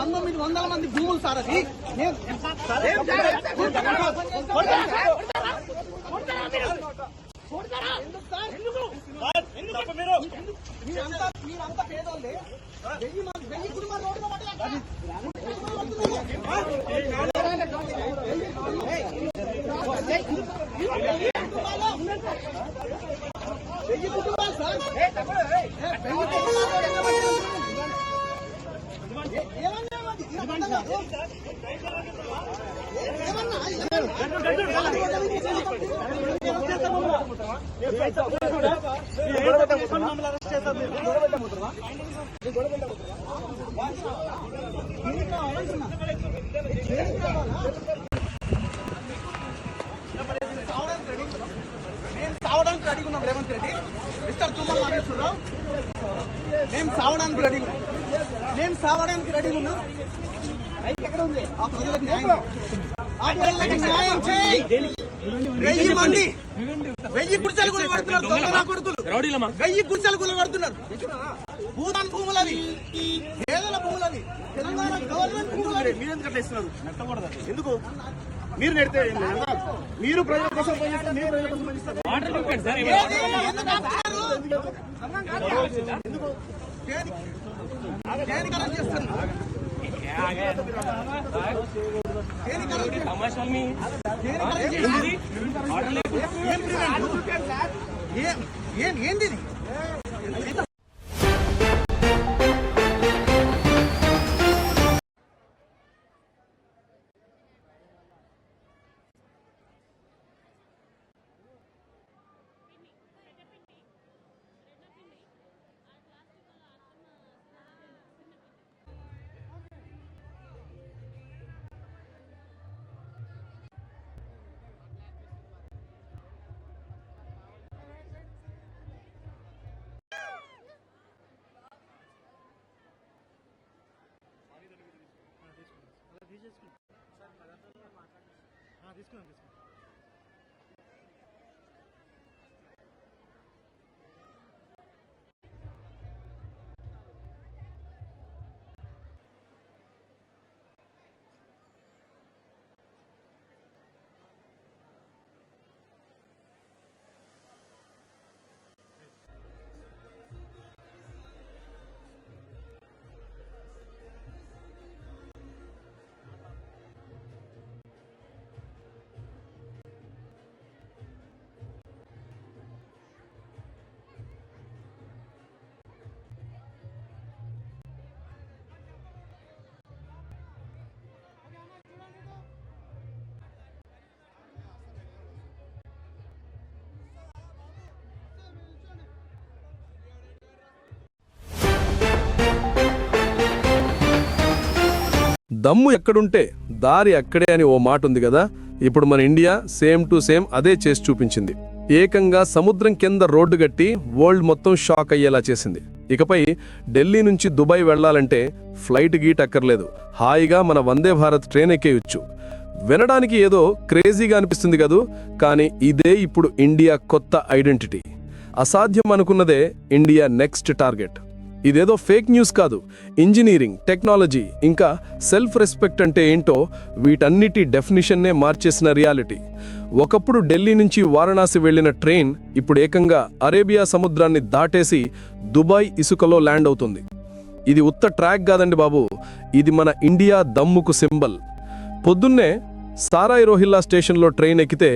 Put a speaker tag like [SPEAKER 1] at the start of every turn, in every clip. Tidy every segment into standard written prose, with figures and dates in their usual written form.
[SPEAKER 1] 1900 మంది భూములు సార్ అది. మీరంతా పేదోళ్ళే. 1000 కుటుంబాలు రోడ్డు కుటుంబాలు సార్. సావడానికి రెడీ ఉన్నాం రేవంత్ రెడ్డి. మిస్టర్ తుమ్మల నాగేశ్వరరావు, మేము సావడానికి రెడీ ఉన్నాం. ఎక్కడ ఉంది? ఆ ప్రజలకు న్యాయం చేయి. 1000 మంది 1000 గుడిసెలు కూడా పడుతున్నారు. 1000 గుడిసెలు కూడా పడుతున్నారు. భూదాన్ భూములు అవి, పేదల భూములు అవి, తెలంగాణ గవర్నమెంట్ భూములు అవి. మీరు ఎందుకు అట్లా ఇస్తున్నారు? ఎందుకు మీరు నెడితే మీరు ప్రజల కోసం పనిచేస్తారు, మీరు ప్రజల కోసం పనిచేస్తారు. ఏంది తీసుకున్నాం.
[SPEAKER 2] దమ్ము ఎక్కడుంటే దారి అక్కడే అని ఓ మాట ఉంది కదా. ఇప్పుడు మన ఇండియా సేమ్ టు సేమ్ అదే చేసి చూపించింది. ఏకంగా సముద్రం కింద రోడ్డు గట్టి వరల్డ్ మొత్తం షాక్ అయ్యేలా చేసింది. ఇకపై ఢిల్లీ నుంచి దుబాయ్ వెళ్లాలంటే ఫ్లైట్ గీట్ అక్కర్లేదు, హాయిగా మన వందే భారత్ ట్రైన్ ఎక్కేయొచ్చు. వినడానికి ఏదో క్రేజీగా అనిపిస్తుంది కదూ, కానీ ఇదే ఇప్పుడు ఇండియా కొత్త ఐడెంటిటీ. అసాధ్యం అనుకున్నదే ఇండియా నెక్స్ట్ టార్గెట్. ఇదేదో ఫేక్ న్యూస్ కాదు. ఇంజనీరింగ్, టెక్నాలజీ, ఇంకా సెల్ఫ్ రెస్పెక్ట్ అంటే ఏంటో వీటన్నిటి డెఫినిషన్నే మార్చేసిన రియాలిటీ. ఒకప్పుడు ఢిల్లీ నుంచి వారణాసి వెళ్లిన ట్రైన్ ఇప్పుడు ఏకంగా అరేబియా సముద్రాన్ని దాటేసి దుబాయ్ ఇసుకలో ల్యాండ్ అవుతుంది. ఇది ఉత్త ట్రాక్ కాదండి బాబు, ఇది మన ఇండియా దమ్ముకు సింబల్. పొద్దున్నే సారాయి రోహిల్లా స్టేషన్లో ట్రైన్ ఎక్కితే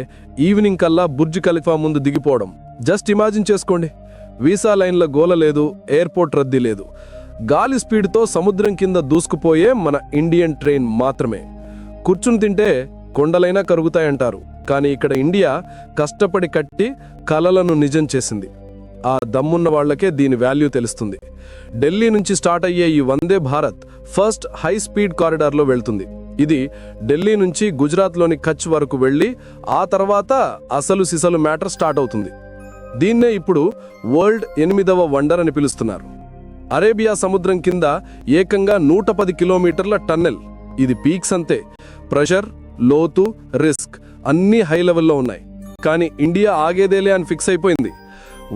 [SPEAKER 2] ఈవినింగ్ కల్లా బుర్జ్ ఖలీఫా ముందు దిగిపోవడం. జస్ట్ ఇమాజిన్ చేసుకోండి. వీసా లైన్ల గోల లేదు, ఎయిర్పోర్ట్ రద్దీ లేదు. గాలి స్పీడ్తో సముద్రం కింద దూసుకుపోయే మన ఇండియన్ ట్రైన్ మాత్రమే. కూర్చుని తింటే కొండలైనా కరుగుతాయంటారు, కానీ ఇక్కడ ఇండియా కష్టపడి కట్టి కలలను నిజం చేసింది. ఆ దమ్మున్న వాళ్లకే దీని వాల్యూ తెలుస్తుంది. ఢిల్లీ నుంచి స్టార్ట్ అయ్యే ఈ Vande Bharat first high speed కారిడార్లో వెళ్తుంది. ఇది ఢిల్లీ నుంచి గుజరాత్లోని కచ్ వరకు వెళ్ళి ఆ తర్వాత అసలు సిసలు మ్యాటర్ స్టార్ట్ అవుతుంది. దీన్నే ఇప్పుడు వరల్డ్ 8వ వండర్ అని పిలుస్తున్నారు. అరేబియా సముద్రం కింద ఏకంగా 110 కిలోమీటర్ల టన్నెల్. ఇది పీక్స్ అంతే. ప్రెషర్, లోతు, రిస్క్ అన్నీ హై లెవెల్లో ఉన్నాయి. కానీ ఇండియా ఆగేదేలే అని ఫిక్స్ అయిపోయింది.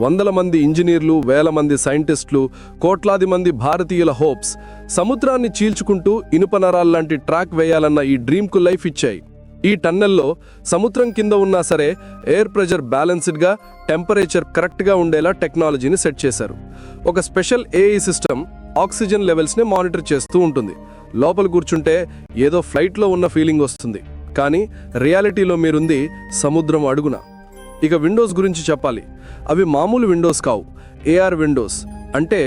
[SPEAKER 2] వందల మంది ఇంజనీర్లు, వేల మంది సైంటిస్టులు, కోట్లాది మంది భారతీయుల హోప్స్ సముద్రాన్ని చీల్చుకుంటూ ఇనుప నరాల్లాంటి ట్రాక్ వేయాలన్న ఈ డ్రీమ్కు లైఫ్ ఇచ్చాయి. ఈ టన్నెల్లో సముద్రం కింద ఉన్నా సరే ఎయిర్ ప్రెషర్ బ్యాలెన్స్డ్గా, టెంపరేచర్ కరెక్ట్గా ఉండేలా టెక్నాలజీని సెట్ చేశారు. ఒక స్పెషల్ ఏఐ సిస్టమ్ ఆక్సిజన్ లెవెల్స్ని మానిటర్ చేస్తూ ఉంటుంది. లోపల కూర్చుంటే ఏదో ఫ్లైట్లో ఉన్న ఫీలింగ్ వస్తుంది. కానీ రియాలిటీలో మీరుంది సముద్రం అడుగున. ఇక విండోస్ గురించి చెప్పాలి. అవి మామూలు విండోస్ కావు, ఏఆర్ విండోస్. అంటే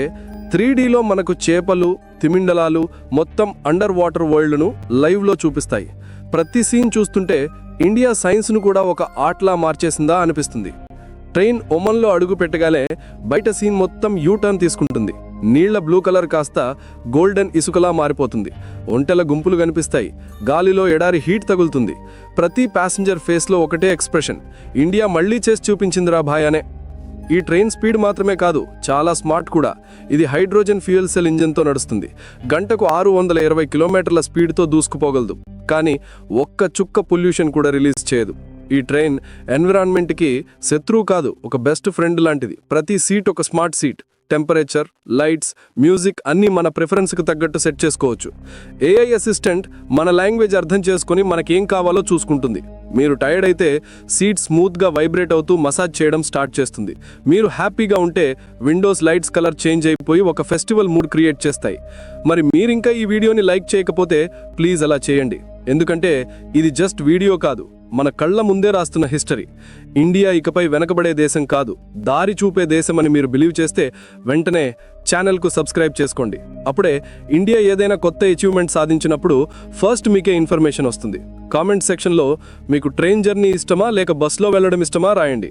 [SPEAKER 2] 3Dలో మనకు చేపలు, తిమిండలాలు, మొత్తం అండర్ వాటర్ వరల్డ్ను లైవ్లో చూపిస్తాయి. ప్రతి సీన్ చూస్తుంటే ఇండియా సైన్స్ను కూడా ఒక ఆర్ట్లా మార్చేసిందా అనిపిస్తుంది. ట్రైన్ ఒమన్లో అడుగు పెట్టగానే బయట సీన్ మొత్తం యూటర్న్ తీసుకుంటుంది. నీళ్ల బ్లూ కలర్ కాస్త గోల్డెన్ ఇసుకలా మారిపోతుంది. ఒంటెల గుంపులు కనిపిస్తాయి. గాలిలో ఎడారి హీట్ తగులుతుంది. ప్రతి ప్యాసింజర్ ఫేస్లో ఒకటే ఎక్స్ప్రెషన్, ఇండియా మళ్లీ చేసి చూపించిందిరా భాయ్ అనే. ఈ ట్రైన్ స్పీడ్ మాత్రమే కాదు, చాలా స్మార్ట్ కూడా. ఇది హైడ్రోజన్ ఫ్యూయల్ సెల్ ఇంజిన్తో నడుస్తుంది. గంటకు 620 కిలోమీటర్ల స్పీడ్తో దూసుకుపోగలదు. కానీ ఒక్క చుక్క పొల్యూషన్ కూడా రిలీజ్ చేయదు. ఈ ట్రైన్ ఎన్విరాన్మెంట్కి శత్రువు కాదు, ఒక బెస్ట్ ఫ్రెండ్ లాంటిది. ప్రతి సీట్ ఒక smart seat. Temperature, lights, music అన్నీ మన ప్రిఫరెన్స్కి తగ్గట్టు సెట్ చేసుకోవచ్చు. ఏఐ అసిస్టెంట్ మన లాంగ్వేజ్ అర్థం చేసుకుని మనకేం కావాలో చూసుకుంటుంది. మీరు టైర్డ్ అయితే సీట్ స్మూత్గా వైబ్రేట్ అవుతూ మసాజ్ చేయడం స్టార్ట్ చేస్తుంది. మీరు హ్యాపీగా ఉంటే విండోస్ లైట్స్ కలర్ చేంజ్ అయిపోయి ఒక ఫెస్టివల్ మూడ్ క్రియేట్ చేస్తాయి. మరి మీరింకా ఈ వీడియోని లైక్ చేయకపోతే ప్లీజ్ అలా చేయండి. ఎందుకంటే ఇది జస్ట్ వీడియో కాదు, మన కళ్ళ ముందే రాస్తున్న హిస్టరీ. ఇండియా ఇకపై వెనకబడే దేశం కాదు, దారి చూపే దేశం అని మీరు బిలీవ్ చేస్తే వెంటనే ఛానల్కు సబ్స్క్రైబ్ చేసుకోండి. అప్పుడే ఇండియా ఏదైనా కొత్త అచీవ్మెంట్ సాధించినప్పుడు ఫస్ట్ మీకే ఇన్ఫర్మేషన్ వస్తుంది. కామెంట్ సెక్షన్లో మీకు ట్రైన్ జర్నీ ఇష్టమా లేక బస్లో వెళ్ళడం ఇష్టమా రాయండి.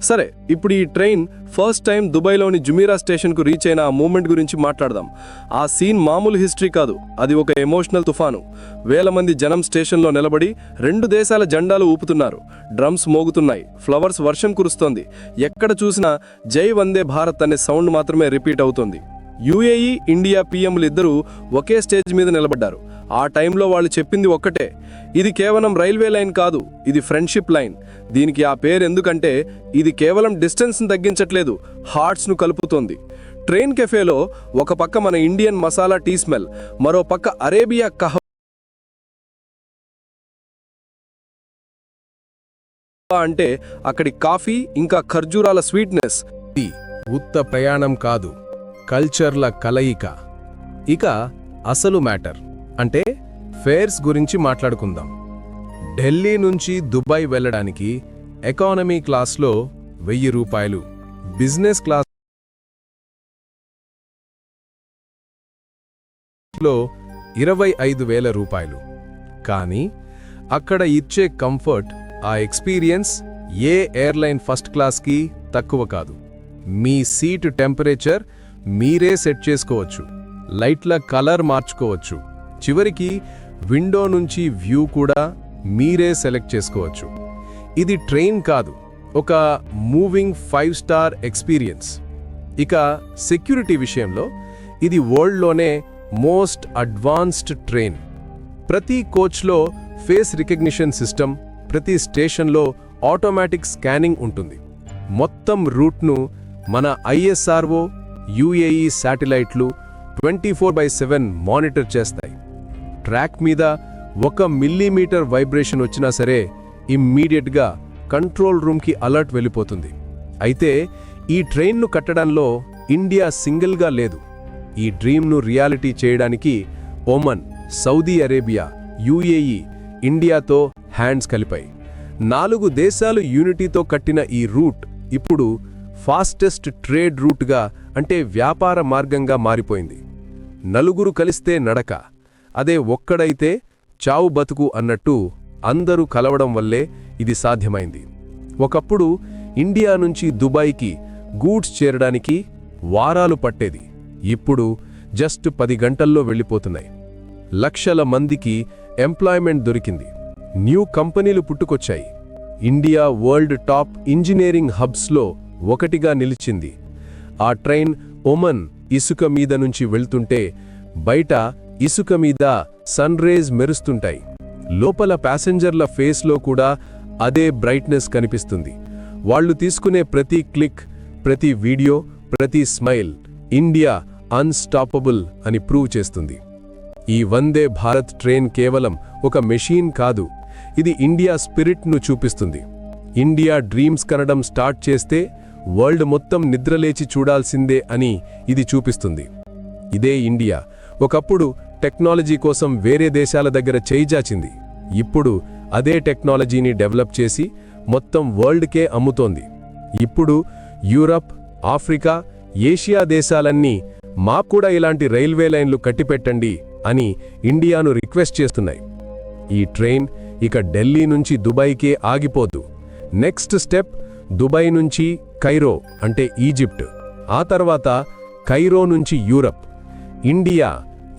[SPEAKER 2] సరే, ఇప్పుడు ఈ ట్రైన్ ఫస్ట్ టైం దుబాయ్లోని జుమీరా స్టేషన్కు రీచ్ అయిన ఆ మూమెంట్ గురించి మాట్లాడదాం. ఆ సీన్ మామూలు హిస్టరీ కాదు, అది ఒక ఎమోషనల్ తుఫాను. వేల మంది జనం స్టేషన్లో నిలబడి 2 దేశాల జెండాలు ఊపుతున్నారు. డ్రమ్స్ మోగుతున్నాయి, ఫ్లవర్స్ వర్షం కురుస్తోంది. ఎక్కడ చూసినా జై వందే భారత్ అనే సౌండ్ మాత్రమే రిపీట్ అవుతోంది. యుఏఈ, ఇండియా పీఎంలు ఇద్దరూ ఒకే స్టేజ్ మీద నిలబడ్డారు. ఆ టైంలో వాళ్ళు చెప్పింది ఒక్కటే, ఇది కేవలం రైల్వే లైన్ కాదు, ఇది ఫ్రెండ్షిప్ లైన్. దీనికి ఆ పేరు ఎందుకంటే ఇది కేవలం డిస్టెన్స్ను తగ్గించట్లేదు, హార్ట్స్ను కలుపుతోంది. ట్రైన్ కెఫేలో ఒక పక్క మన ఇండియన్ మసాలా టీ స్మెల్, మరో పక్క అరేబియా కహవా అంటే అక్కడి కాఫీ ఇంకా ఖర్జూరాల స్వీట్నెస్.
[SPEAKER 3] ఇది ఉత్త ప్రయాణం కాదు, కల్చర్ల కలయిక. ఇక అసలు మ్యాటర్ అంటే ఫేర్స్ గురించి మాట్లాడుకుందాం. ఢిల్లీ నుంచి దుబాయ్ వెళ్ళడానికి ఎకానమీ క్లాస్లో 1000 రూపాయలు, బిజినెస్ క్లాస్లో 25,000 రూపాయలు. కానీ అక్కడ ఇచ్చే కంఫర్ట్, ఆ ఎక్స్పీరియన్స్ ఏ ఎయిర్లైన్ ఫస్ట్ క్లాస్కి తక్కువ కాదు. మీ సీటు టెంపరేచర్ మీరే సెట్ చేసుకోవచ్చు, లైట్ల కలర్ మార్చుకోవచ్చు, చివరికి విండో నుంచి వ్యూ కూడా మీరే సెలెక్ట్ చేసుకోవచ్చు. ఇది ట్రైన్ కాదు, ఒక మూవింగ్ 5 స్టార్ ఎక్స్పీరియన్స్. ఇక సెక్యూరిటీ విషయంలో ఇది వరల్డ్లోనే మోస్ట్ అడ్వాన్స్డ్ ట్రైన్. ప్రతి కోచ్లో ఫేస్ రికగ్నిషన్ సిస్టమ్, ప్రతి స్టేషన్లో ఆటోమేటిక్ స్కానింగ్ ఉంటుంది. మొత్తం రూట్ను మన ISRO, UAE శాటిలైట్లు 24/7 మానిటర్ చేస్తాయి. ట్రాక్ మీద 1 మిల్లీమీటర్ వైబ్రేషన్ వచ్చినా సరే ఇమ్మీడియట్గా కంట్రోల్ రూమ్కి అలర్ట్ వెళ్ళిపోతుంది. అయితే ఈ ట్రైన్ను కట్టడంలో ఇండియా సింగిల్గా లేదు. ఈ డ్రీమ్ను రియాలిటీ చేయడానికి ఒమన్, సౌదీ అరేబియా, UAE, ఇండియాతో హ్యాండ్స్ కలిపాయి. 4 దేశాలు యూనిటీతో కట్టిన ఈ రూట్ ఇప్పుడు ఫాస్టెస్ట్ ట్రేడ్ రూట్గా, అంటే వ్యాపార మార్గంగా మారిపోయింది. నలుగురు కలిస్తే నడక, అదే ఒక్కడైతే చావు బతుకు అన్నట్టు అందరూ కలవడం వల్లే ఇది సాధ్యమైంది. ఒకప్పుడు ఇండియా నుంచి దుబాయ్కి గూడ్స్ చేరడానికి వారాలు పట్టేది. ఇప్పుడు జస్ట్ 10 గంటల్లో వెళ్ళిపోతున్నాయి. లక్షల మందికి ఎంప్లాయ్మెంట్ దొరికింది. న్యూ కంపెనీలు పుట్టుకొచ్చాయి. ఇండియా వరల్డ్ టాప్ ఇంజనీరింగ్ హబ్స్లో ఒకటిగా నిలిచింది. ఆ ట్రైన్ ఒమన్, ఇసుక మీద నుంచి వెళ్తుంటే బయట ఇసుక మీద సన్ రేజ్ మెరుస్తుంటాయి. లోపల ప్యాసింజర్ల ఫేస్లో కూడా అదే బ్రైట్నెస్ కనిపిస్తుంది. వాళ్ళు తీసుకునే ప్రతి క్లిక్, ప్రతి వీడియో, ప్రతి స్మైల్ ఇండియా అన్స్టాపబుల్ అని ప్రూవ్ చేస్తుంది. ఈ వందే భారత్ ట్రైన్ కేవలం ఒక మెషీన్ కాదు, ఇది ఇండియా స్పిరిట్ను చూపిస్తుంది. ఇండియా డ్రీమ్స్ కనడం స్టార్ట్ చేస్తే వరల్డ్ మొత్తం నిద్రలేచి చూడాల్సిందే అని ఇది చూపిస్తుంది. ఇదే ఇండియా ఒకప్పుడు టెక్నాలజీ కోసం వేరే దేశాల దగ్గర చేయిజాచింది. ఇప్పుడు అదే టెక్నాలజీని డెవలప్ చేసి మొత్తం వరల్డ్కే అమ్ముతోంది. ఇప్పుడు యూరప్, ఆఫ్రికా, ఏషియా దేశాలన్నీ మాక్కూడా ఇలాంటి రైల్వే లైన్లు కట్టిపెట్టండి అని ఇండియాను రిక్వెస్ట్ చేస్తున్నాయి. ఈ ట్రైన్ ఇక ఢిల్లీ నుంచి దుబాయ్కే ఆగిపోదు. నెక్స్ట్ స్టెప్ దుబాయ్ నుంచి కైరో అంటే ఈజిప్ట్, ఆ తర్వాత కైరో నుంచి యూరప్. ఇండియా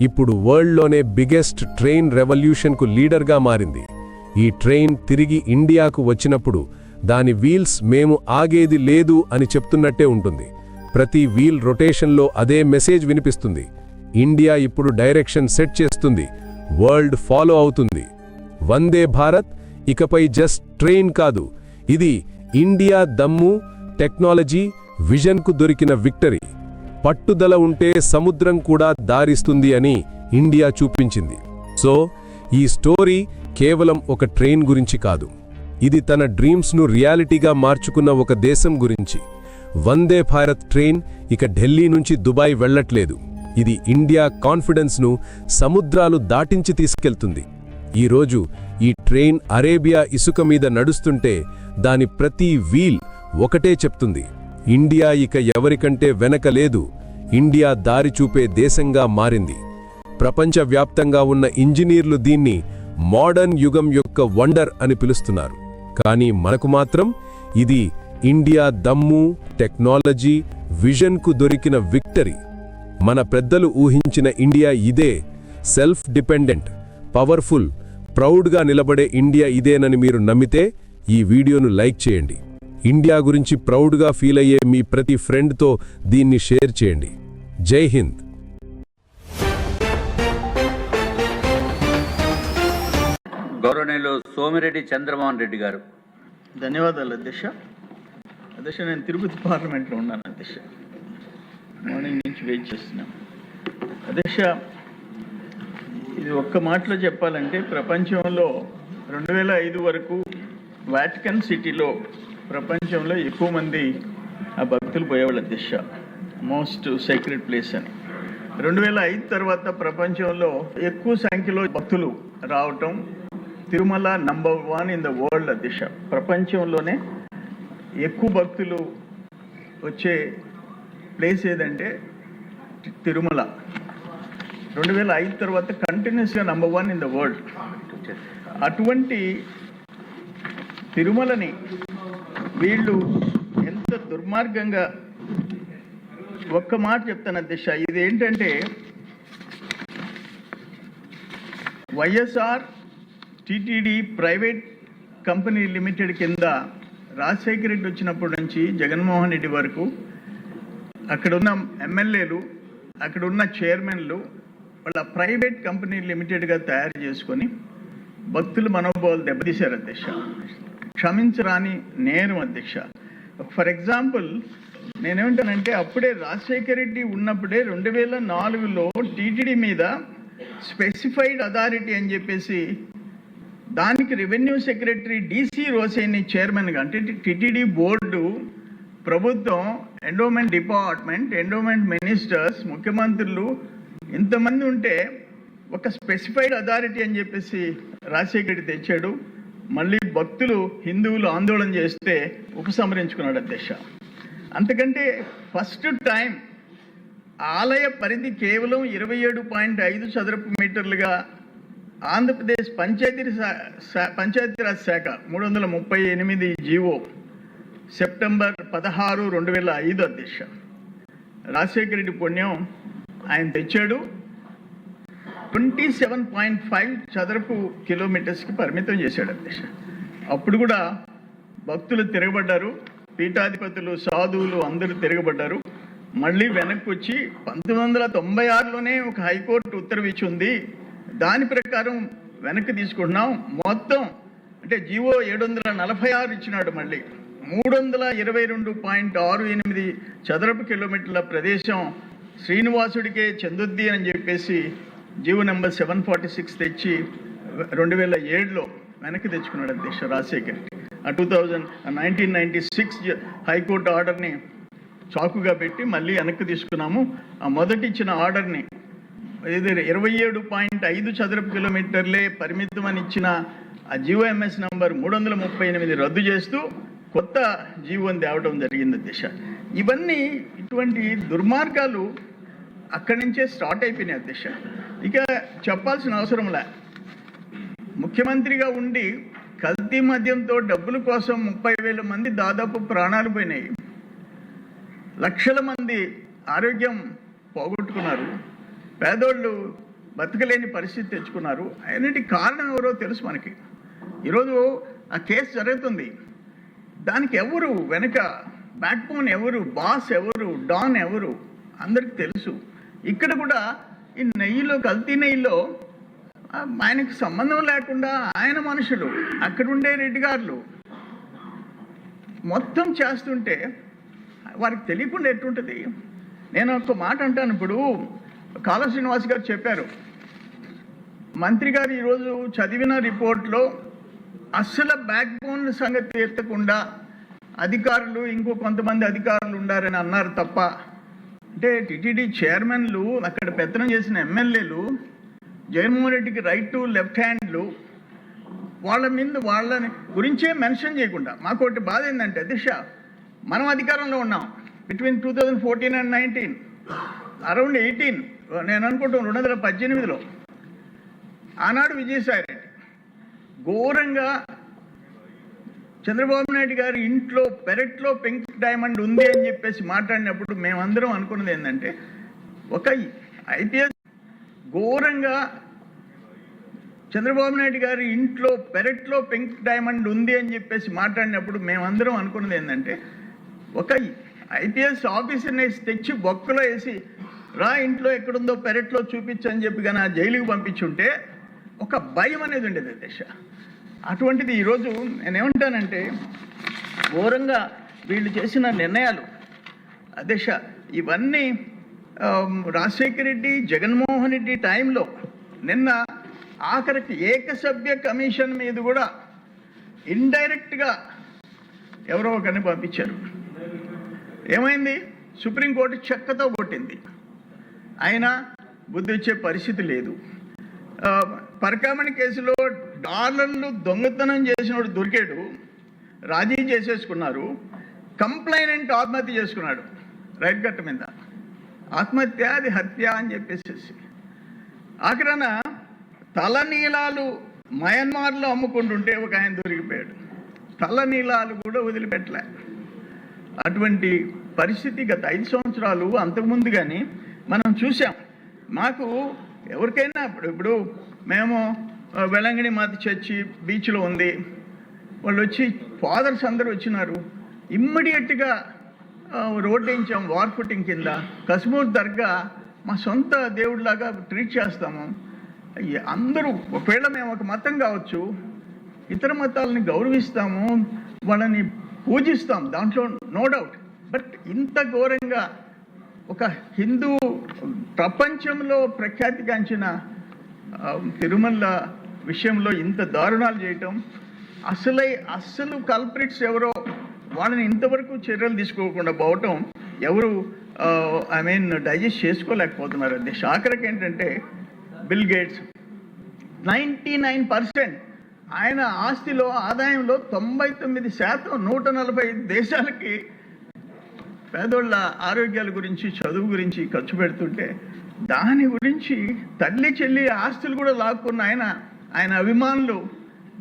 [SPEAKER 3] ఇప్పుడు వరల్డ్లోనే బిగ్గెస్ట్ ట్రైన్ రెవల్యూషన్కు లీడర్గా మారింది. ఈ ట్రైన్ తిరిగి ఇండియాకు వచ్చినప్పుడు దాని వీల్స్ మేము ఆగేది లేదు అని చెప్తున్నట్టే ఉంటుంది. ప్రతి వీల్ రొటేషన్లో అదే మెసేజ్ వినిపిస్తుంది. ఇండియా ఇప్పుడు డైరెక్షన్ సెట్ చేస్తుంది, వరల్డ్ ఫాలో అవుతుంది. వందే భారత్ ఇకపై జస్ట్ ట్రైన్ కాదు, ఇది ఇండియా దమ్ము, టెక్నాలజీ, విజన్కు దొరికిన విక్టరీ. పట్టుదల ఉంటే సముద్రం కూడా దారిస్తుంది అని ఇండియా చూపించింది. సో ఈ స్టోరీ కేవలం ఒక ట్రైన్ గురించి కాదు, ఇది తన డ్రీమ్స్ను రియాలిటీగా మార్చుకున్న ఒక దేశం గురించి. వందే భారత్ ట్రైన్ ఇక ఢిల్లీ నుంచి దుబాయ్ వెళ్లట్లేదు, ఇది ఇండియా కాన్ఫిడెన్స్ను సముద్రాలు దాటించి తీసుకెళ్తుంది. ఈరోజు ఈ ట్రైన్ అరేబియా ఇసుక మీద నడుస్తుంటే దాని ప్రతి వీల్ ఒకటే చెప్తుంది, ఇండియా ఇక ఎవరికంటే వెనక లేదు, ఇండియా దారి చూపే దేశంగా మారింది. ప్రపంచవ్యాప్తంగా ఉన్న ఇంజనీర్లు దీన్ని మోడర్న్ యుగం యొక్క వండర్ అని పిలుస్తున్నారు. కానీ మనకు మాత్రం ఇది ఇండియా దమ్ము, టెక్నాలజీ, విజన్కు దొరికిన విక్టరీ. మన పెద్దలు ఊహించిన ఇండియా ఇదే, సెల్ఫ్ డిపెండెంట్, పవర్ఫుల్, ప్రౌడ్గా నిలబడే ఇండియా ఇదేనని మీరు నమ్మితే ఈ వీడియోను లైక్ చేయండి. ఇండియా గురించి ప్రౌడ్గా ఫీల్ అయ్యే మీ ప్రతి ఫ్రెండ్తో దీన్ని షేర్ చేయండి. జై హింద్.
[SPEAKER 4] గౌరవనీయులు సోమిరెడ్డి చంద్రమోహన్ రెడ్డి గారు.
[SPEAKER 5] ధన్యవాదాలు అధ్యక్ష. అధ్యక్ష, నేను తిరుపతి పార్లమెంట్లో ఉన్నాను అధ్యక్ష, మార్నింగ్ నుంచి వెయిట్ చేస్తున్నాను అధ్యక్ష. ఇది ఒక్క మాటలో చెప్పాలంటే ప్రపంచంలో 2005 వరకు వాటికన్ సిటీలో ప్రపంచంలో ఎక్కువ మంది ఆ భక్తులు పోయేవాళ్ళు అధ్యక్ష, మోస్ట్ సీక్రెట్ ప్లేస్ అని. 2005 తర్వాత ప్రపంచంలో ఎక్కువ సంఖ్యలో భక్తులు రావటం, Tirumala number 1 in the world అధ్యక్ష. ప్రపంచంలోనే ఎక్కువ భక్తులు వచ్చే ప్లేస్ ఏదంటే తిరుమల. 2005 తర్వాత కంటిన్యూస్గా నంబర్ 1 ఇన్ ద వరల్డ్. అటువంటి తిరుమలని వీళ్ళు ఎంత దుర్మార్గంగా, ఒక్క మాట చెప్తాను అధ్యక్ష, ఇదేంటంటే YSR TTD private company limited కింద రాజశేఖర రెడ్డి వచ్చినప్పటి నుంచి జగన్మోహన్ రెడ్డి వరకు అక్కడున్న ఎమ్మెల్యేలు, అక్కడున్న చైర్మన్లు వాళ్ళ ప్రైవేట్ కంపెనీ లిమిటెడ్గా తయారు చేసుకొని భక్తుల మనోభావాలు దెబ్బతీశారు అధ్యక్ష. క్షమించరాని నేరం అధ్యక్ష. ఫర్ ఎగ్జాంపుల్ నేనేమంటానంటే, అప్పుడే రాజశేఖర రెడ్డి ఉన్నప్పుడే 2004లో టీటీడీ మీద స్పెసిఫైడ్ అథారిటీ అని చెప్పేసి దానికి రెవెన్యూ సెక్రటరీ డిసి రోసేని చైర్మన్గా, అంటే టీటీడీ బోర్డు, ప్రభుత్వం, ఎండోమెంట్ డిపార్ట్మెంట్, ఎండోమెంట్ మినిస్టర్స్, ముఖ్యమంత్రులు ఇంతమంది ఉంటే ఒక స్పెసిఫైడ్ అథారిటీ అని చెప్పేసి రాజశేఖర రెడ్డి తెచ్చాడు. మళ్ళీ భక్తులు, హిందువులు ఆందోళన చేస్తే ఉపసంహరించుకున్నాడు అధ్యక్ష. అంతకంటే ఫస్ట్ టైం ఆలయ పరిధి కేవలం 27.5 చదరపు మీటర్లుగా ఆంధ్రప్రదేశ్ పంచాయతీరాజ్ శాఖ 338 జీవో సెప్టెంబర్ 16, 2005 అధ్యక్ష. రాజశేఖర రెడ్డి పుణ్యం ఆయన తెచ్చాడు. 27.5 చదరపు కిలోమీటర్స్కి పరిమితం చేశాడు అధ్యక్ష. అప్పుడు కూడా భక్తులు తిరగబడ్డారు, పీఠాధిపతులు, సాధువులు అందరూ తిరగబడ్డారు. మళ్ళీ వెనక్కి వచ్చి 1996లోనే ఒక హైకోర్టు ఉత్తర్వు ఇచ్చి ఉంది, దాని ప్రకారం వెనక్కి తీసుకుంటున్నాం. మొత్తం అంటే జీవో 746 ఇచ్చినాడు. మళ్ళీ 322.68 చదరపు కిలోమీటర్ల ప్రదేశం శ్రీనివాసుడికే చెందుద్ది అని చెప్పేసి జీవో నెంబర్ 746 తెచ్చి 2007లో వెనక్కి తెచ్చుకున్నాడు అధ్యక్ష రాజశేఖర్. 1996 హైకోర్టు ఆర్డర్ని చాకుగా పెట్టి మళ్ళీ వెనక్కి తీసుకున్నాము. ఆ మొదటి ఇచ్చిన ఆర్డర్ని 27.5 చదరపు కిలోమీటర్లే పరిమితం అని ఇచ్చిన ఆ జీవోఎంఎస్ నంబర్ 338 రద్దు చేస్తూ కొత్త జీవోని తేవడం జరిగింది అధ్యక్ష. ఇవన్నీ ఇటువంటి దుర్మార్గాలు అక్కడి నుంచే స్టార్ట్ అయిపోయినాయి అధ్యక్ష. ఇక చెప్పాల్సిన అవసరంలే. ముఖ్యమంత్రిగా ఉండి కల్తీ మద్యంతో డబ్బుల కోసం 30,000 మంది దాదాపు ప్రాణాలు పోయినాయి, లక్షల మంది ఆరోగ్యం పోగొట్టుకున్నారు, పేదోళ్ళు బతకలేని పరిస్థితి తెచ్చుకున్నారు. అన్నిటి కారణం ఎవరో తెలుసు మనకి. ఈరోజు ఆ కేసు జరుగుతుంది, దానికి ఎవరు వెనక బ్యాక్ బోన్ ఎవరు, బాస్ ఎవరు, డాన్ ఎవరు అందరికి తెలుసు. ఇక్కడ కూడా ఈ నెయ్యిలో, కల్తీ నెయ్యిలో ఆయనకు సంబంధం లేకుండా ఆయన మనుషులు, అక్కడుండే రెడ్డి గారులు మొత్తం చేస్తుంటే వారికి తెలియకుండా ఎట్టుంటుంది. నేను ఒక మాట అంటాను. ఇప్పుడు కాళ శ్రీనివాస్ గారు చెప్పారు, మంత్రి గారు ఈరోజు చదివిన రిపోర్ట్లో అస్సలు బ్యాక్ బోన్ సంగతి ఎత్తకుండా అధికారులు, ఇంకో కొంతమంది అధికారులు ఉండారని అన్నారు తప్ప, అంటే టిటిడి చైర్మన్లు, అక్కడ పెత్తనం చేసిన ఎమ్మెల్యేలు, జగన్మోహన్ రెడ్డికి రైట్ టు లెఫ్ట్ హ్యాండ్లు, వాళ్ళని గురించే మెన్షన్ చేయకుండా. మాకు ఒకటి బాధ ఏంటంటే దిశ, మనం అధికారంలో ఉన్నాం బిట్వీన్ 2014 and 19, అరౌండ్ 18, నేను అనుకుంటాం 2018లో ఆనాడు విజయసాయి రెడ్డి ఘోరంగా చంద్రబాబు నాయుడు గారి ఇంట్లో పెరట్లో పింక్ డైమండ్ ఉంది అని చెప్పేసి మాట్లాడినప్పుడు మేమందరం అనుకున్నది ఏంటంటే, ఒక ఐపీఎస్ ఘోరంగా చంద్రబాబు నాయుడు గారి ఇంట్లో పెరట్లో పింక్ డైమండ్ ఉంది అని చెప్పేసి మాట్లాడినప్పుడు మేమందరం అనుకున్నది ఏంటంటే, ఒక ఐపీఎస్ ఆఫీసర్ని తెచ్చి బొక్కలో వేసి రా ఇంట్లో ఎక్కడుందో పెరట్లో చూపించని చెప్పి కానీ జైలుకి పంపించుంటే ఒక భయం అనేది ఉండేది అధ్యక్ష. అటువంటిది ఈరోజు నేనేమంటానంటే, ఘోరంగా వీళ్ళు చేసిన నిర్ణయాలు అధ్యక్ష, ఇవన్నీ రాజశేఖర రెడ్డి, జగన్మోహన్ రెడ్డి టైంలో నిన్న ఆఖరికి ఏకసభ్య కమిషన్ మీద కూడా ఇండైరెక్ట్గా ఎవరో ఒకరిని పంపించారు. ఏమైంది? సుప్రీంకోర్టు చెక్కతో కొట్టింది, అయినా బుద్ధి వచ్చే పరిస్థితి లేదు. పరకామణి కేసులో డాలర్లు దొంగతనం చేసినోడు దొరికాడు, రాజీ చేసేసుకున్నారు. కంప్లైనెంట్ ఆత్మహత్య చేసుకున్నాడు రైట్ కట్ట మీద. ఆత్మహత్య, అది హత్య అని చెప్పేసి ఆఖరణ తలనీలాలు మయన్మార్లో అమ్ముకుంటుంటే ఒక ఆయన దొరికిపోయాడు. తలనీలాలు కూడా వదిలిపెట్టలే. అటువంటి పరిస్థితి గత 5 సంవత్సరాలు అంతకుముందు కానీ మనం చూసాం. మాకు ఎవరికైనా ఇప్పుడు మేము వెలంగిణి మాత చర్చి బీచ్లో ఉంది, వాళ్ళు వచ్చి ఫాదర్స్ అందరూ వచ్చినారు, ఇమ్మీడియట్గా రోడ్ వేయించాం వార్ ఫుటింగ్ కింద. కశ్మూర్ దర్గా మా సొంత దేవుడిలాగా ట్రీట్ చేస్తాము. అందరూ ఒకవేళ మేము ఒక మతం కావచ్చు, ఇతర మతాలని గౌరవిస్తాము, వాళ్ళని పూజిస్తాం, దాంట్లో నో డౌట్. బట్ ఇంత ఘోరంగా ఒక హిందూ ప్రపంచంలో ప్రఖ్యాతిగాంచిన తిరుమల విషయంలో ఇంత దారుణాలు చేయటం, అసలు కల్ప్రిట్స్ ఎవరో వాళ్ళని ఇంతవరకు చర్యలు తీసుకోకుండా పోవటం ఎవరు డైజెస్ట్ చేసుకోలేకపోతున్నారు. అది ఆఖరికి ఏంటంటే బిల్ గేట్స్ 99% ఆయన ఆస్తిలో, ఆదాయంలో 99% 145 దేశాలకి పేదోళ్ళ ఆరోగ్యాల గురించి, చదువు గురించి ఖర్చు పెడుతుంటే, దాని గురించి తల్లి చెల్లి ఆస్తులు కూడా లాక్కున్న ఆయన అభిమానులు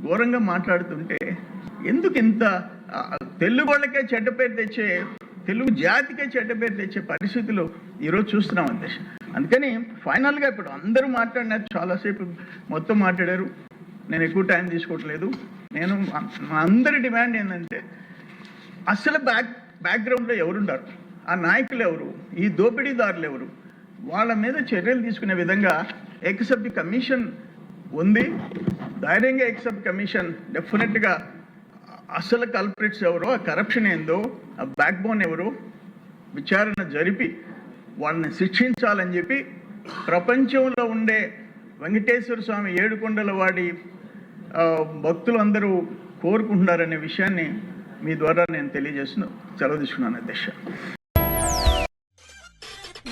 [SPEAKER 5] ఘోరంగా మాట్లాడుతుంటే, ఎందుకు ఇంత తెలుగు వాళ్ళకే చెడ్డ పేరు తెచ్చే, తెలుగు జాతికే చెడ్డ పేరు తెచ్చే పరిస్థితులు ఈరోజు చూస్తున్నాం అంతే. అందుకని ఫైనల్గా ఇప్పుడు అందరూ మాట్లాడినారు, చాలాసేపు మొత్తం మాట్లాడారు, నేను ఎక్కువ టైం తీసుకోవట్లేదు. నేను మా అందరి డిమాండ్ ఏంటంటే, అసలు బ్యాక్గ్రౌండ్లో ఎవరుండారు, ఆ నాయకులు ఎవరు, ఈ దోపిడీదారులు ఎవరు, వాళ్ళ మీద చర్యలు తీసుకునే విధంగా ఎక్సెప్ట్ కమిషన్ ఉంది. ధైర్యంగా ఎక్సెప్ట్ కమిషన్ డెఫినెట్గా అసలు కల్ప్రిట్స్ ఎవరో, ఆ కరప్షన్ ఏందో, ఆ బ్యాక్ బోన్ ఎవరు విచారణ జరిపి వాళ్ళని శిక్షించాలని చెప్పి ప్రపంచంలో ఉండే వెంకటేశ్వర స్వామి ఏడుకొండల వాడి భక్తులందరూ కోరుకుంటున్నారనే విషయాన్ని మీ ద్వారా నేను సెలవు తీసుకున్నాను అధ్యక్ష.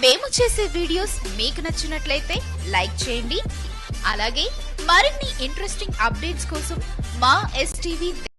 [SPEAKER 6] మేము చేసే వీడియోస్ మీకు నచ్చినట్లయితే లైక్ చేయండి. అలాగే మరిన్ని ఇంట్రెస్టింగ్ అప్డేట్స్ కోసం మా STV